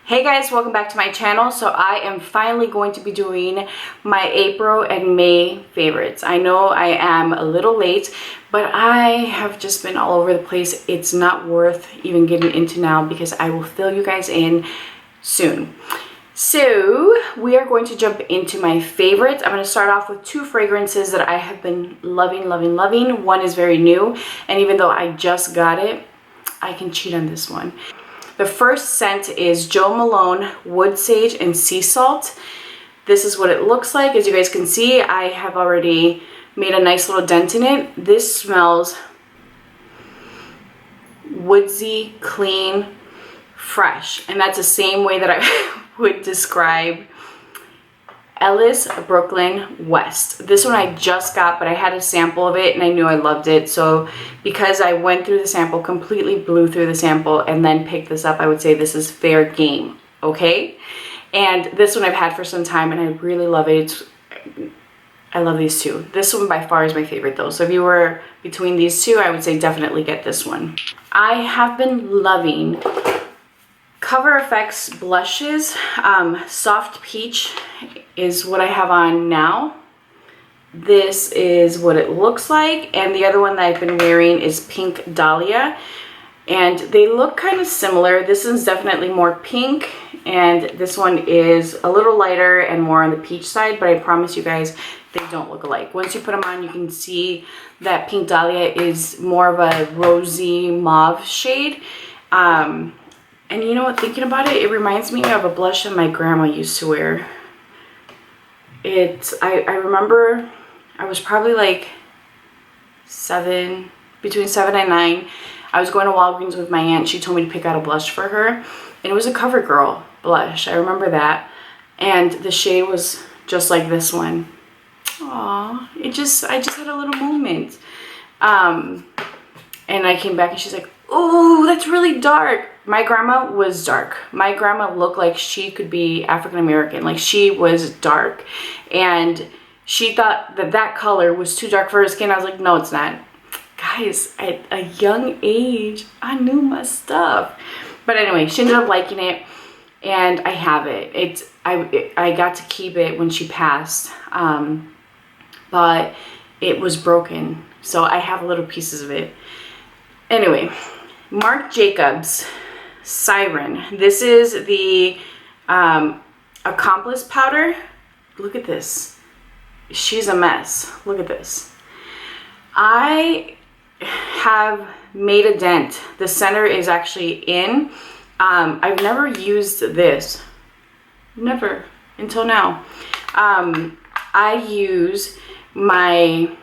Hey guys, welcome back to my channel. So I am finally going to be doing my April and May favorites. I know I am a little late, but I have just been all over the place. It's not worth even getting into now because I will fill you guys in soon. So we are going to jump into my favorites. I'm going to start off with two fragrances that I have been loving. One is very new, and even though I just got it, I can cheat on this one. The first scent is Jo Malone Wood Sage and Sea Salt. This is what it looks like. As you guys can see, I have already made a nice little dent in it. This smells woodsy, clean, fresh. And that's the same way that I would describe Ellis Brooklyn West. This one I just got, but I had a sample of it and I knew I loved it. So because I went through the sample, completely blew through the sample and then picked this up, I would say this is fair game, okay? And this one I've had for some time and I really love it. I love these two. This one by far is my favorite though. So if you were between these two, I would say definitely get this one. I have been loving Cover FX blushes. Soft Peach is what I have on now. This is what it looks like, and the other one that I've been wearing is Pink Dahlia, and they look kind of similar. This is definitely more pink, and this one is a little lighter and more on the peach side, but I promise you guys they don't look alike. Once you put them on, you can see that Pink Dahlia is more of a rosy mauve shade. And you know what, thinking about it, it reminds me of a blush that my grandma used to wear. I remember I was probably like between 7 and 9. I was going to Walgreens with my aunt. She told me to pick out a blush for her. And it was a CoverGirl blush. I remember that. And the shade was just like this one. Aw, I just had a little moment. And I came back and she's like, oh, that's really dark. My grandma was dark. My grandma looked like she could be African American. Like, she was dark. And she thought that that color was too dark for her skin. I was like, no, it's not. Guys, at a young age, I knew my stuff. But anyway, she ended up liking it. And I have it. I got to keep it when she passed. But it was broken. So I have little pieces of it. Anyway, Marc Jacobs Siren. This is the Accomplice powder. Look at this. She's a mess. Look at this. I have made a dent. The center is actually in. I've never used this. Never until now. I use my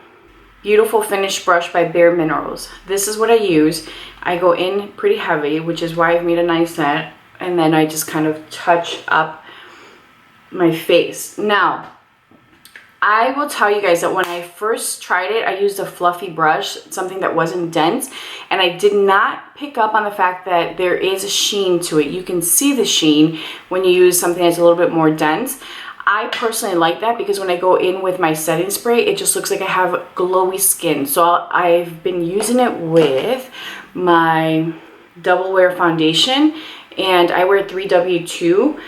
Beautiful Finish brush by Bare Minerals. This is what I use. I go in pretty heavy, which is why I've made a nice set, and then I just kind of touch up my face. Now, I will tell you guys that when I first tried it, I used a fluffy brush, something that wasn't dense, and I did not pick up on the fact that there is a sheen to it. You can see the sheen when you use something that's a little bit more dense. I personally like that because when I go in with my setting spray, it just looks like I have glowy skin. So I've been using it with my Double Wear foundation, and I wear 3W2.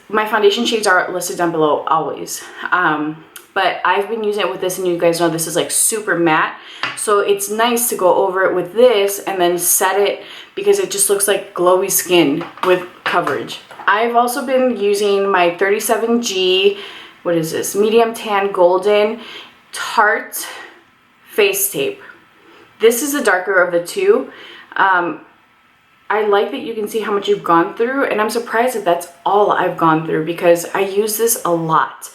My foundation shades are listed down below always. But I've been using it with this, and you guys know this is like super matte. So it's nice to go over it with this and then set it because it just looks like glowy skin with coverage. I've also been using my 37G, what is this, Medium Tan Golden Tarte Face Tape. This is the darker of the two. I like that you can see how much you've gone through, and I'm surprised that that's all I've gone through because I use this a lot.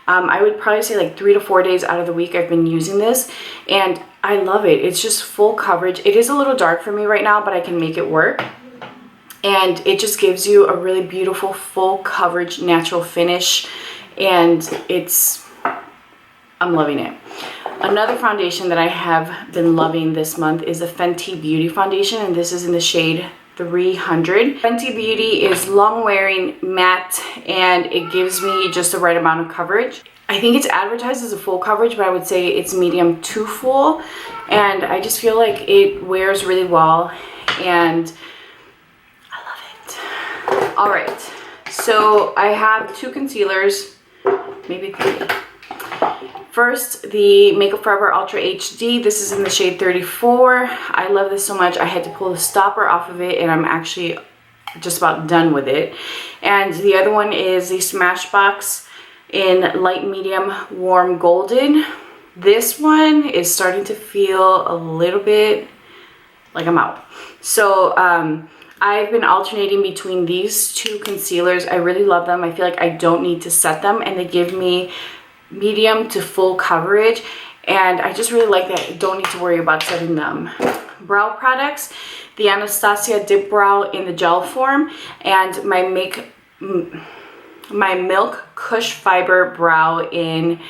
I would probably say like 3 to 4 days out of the week I've been using this, and I love it. It's just full coverage. It is a little dark for me right now, but I can make it work. And it just gives you a really beautiful full coverage natural finish, and I'm loving it. Another foundation that I have been loving this month is the Fenty Beauty foundation, and this is in the shade 300. Fenty Beauty is long wearing matte, and it gives me just the right amount of coverage. I think it's advertised as a full coverage, but I would say it's medium to full, and I just feel like it wears really well, and I love it. All right, so I have 2 concealers, maybe 3. First, the Makeup Forever Ultra HD. This is in the shade 34. I love this so much. I had to pull the stopper off of it, and I'm actually just about done with it. And the other one is the Smashbox in light medium warm golden. This one is starting to feel a little bit like I'm out. So I've been alternating between these 2 concealers. I really love them. I feel like I don't need to set them, and they give me medium to full coverage, and I just really like that I don't need to worry about setting them. Brow products, the Anastasia Dip Brow in the gel form, and my Milk Kush Fiber Brow in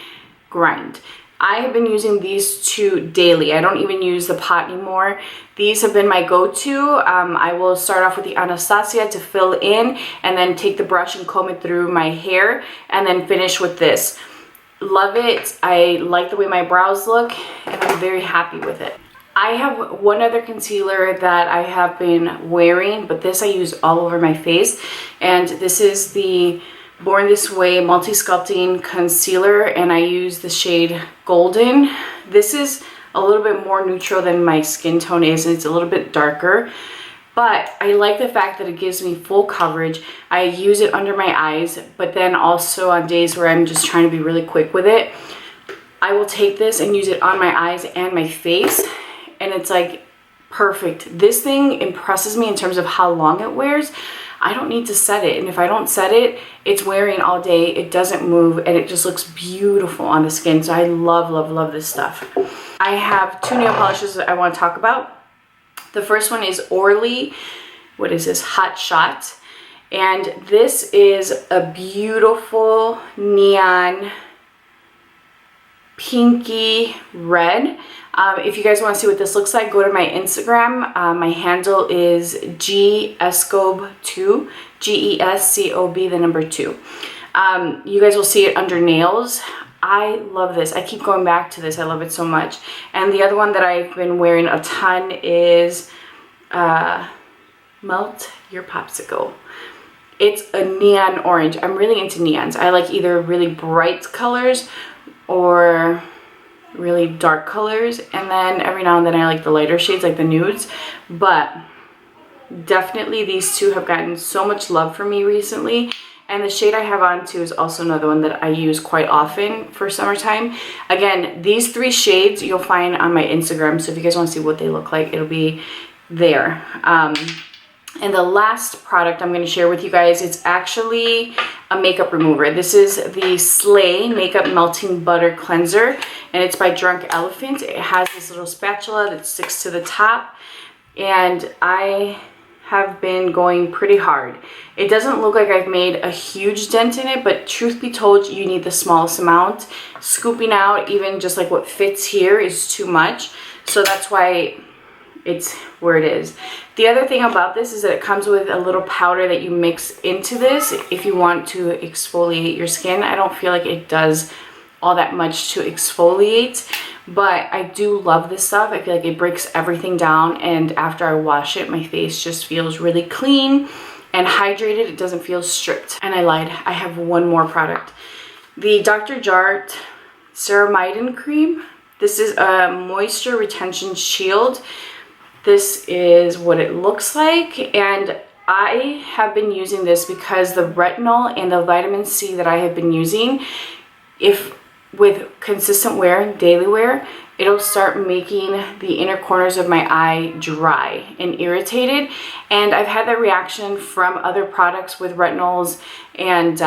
Grind. I have been using these 2 daily. I don't even use the pot anymore. These have been my go-to. I will start off with the Anastasia to fill in, and then take the brush and comb it through my hair, and then finish with this. Love it. I like the way my brows look, and I'm very happy with it. I have one other concealer that I have been wearing, but this I use all over my face, and this is the Born This Way Multi-Sculpting Concealer, and I use the shade Golden. This is a little bit more neutral than my skin tone is, and it's a little bit darker. But I like the fact that it gives me full coverage. I use it under my eyes, but then also on days where I'm just trying to be really quick with it, I will take this and use it on my eyes and my face, and it's like perfect. This thing impresses me in terms of how long it wears. I don't need to set it, and if I don't set it, it's wearing all day. It doesn't move, and it just looks beautiful on the skin. So I love, love, love this stuff. I have 2 nail polishes that I want to talk about. The first one is Orly, what is this, Hot Shot, and this is a beautiful neon pinky red. If you guys want to see what this looks like, go to my Instagram. My handle is GESCOB2, GESCOB, the number 2. You guys will see it under nails. I love this. I keep going back to this. I love it so much. And the other one that I've been wearing a ton is Melt Your Popsicle. It's a neon orange. I'm really into neons. I like either really bright colors or really dark colors, and then every now and then I like the lighter shades, like the nudes. But definitely these 2 have gotten so much love from me recently. And the shade I have on too is also another one that I use quite often for summertime. Again, these 3 shades you'll find on my Instagram, so if you guys want to see what they look like, it'll be there. And the last product I'm going to share with you guys, it's actually a makeup remover. This is the Slay Makeup Melting Butter Cleanser, and it's by Drunk Elephant. It has this little spatula that sticks to the top, and I have been going pretty hard. It doesn't look like I've made a huge dent in it, but truth be told, you need the smallest amount. Scooping out even just like what fits here is too much, so that's why it's where it is. The other thing about this is that it comes with a little powder that you mix into this if you want to exfoliate your skin. I don't feel like it does all that much to exfoliate, but I do love this stuff. I feel like it breaks everything down, and after I wash it, my face just feels really clean and hydrated. It doesn't feel stripped. And I lied, I have one more product. The Dr. Jart Ceramidin Cream. This is a moisture retention shield. This is what it looks like, and I have been using this because the retinol and the vitamin C that I have been using, if with consistent wear, daily wear, it'll start making the inner corners of my eye dry and irritated. And I've had that reaction from other products with retinols and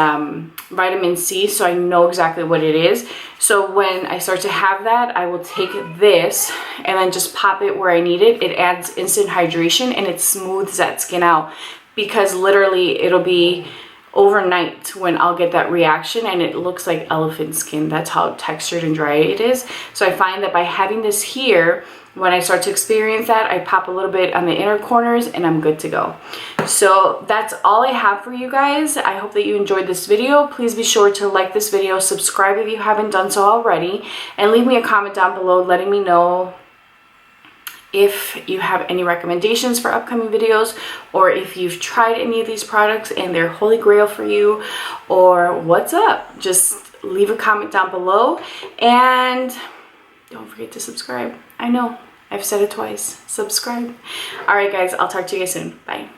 vitamin C, so I know exactly what it is. So when I start to have that, I will take this and then just pop it where I need it. It adds instant hydration and it smooths that skin out, because literally it'll be overnight when I'll get that reaction and it looks like elephant skin. That's how textured and dry it is. So I find that by having this here, when I start to experience that, I pop a little bit on the inner corners and I'm good to go. So that's all I have for you guys. I hope that you enjoyed this video. Please be sure to like this video, subscribe if you haven't done so already, and leave me a comment down below letting me know if you have any recommendations for upcoming videos, or if you've tried any of these products and they're holy grail for you, or what's up. Just leave a comment down below, and don't forget to subscribe. I know, I've said it twice. Subscribe. All right, guys, I'll talk to you guys soon. Bye.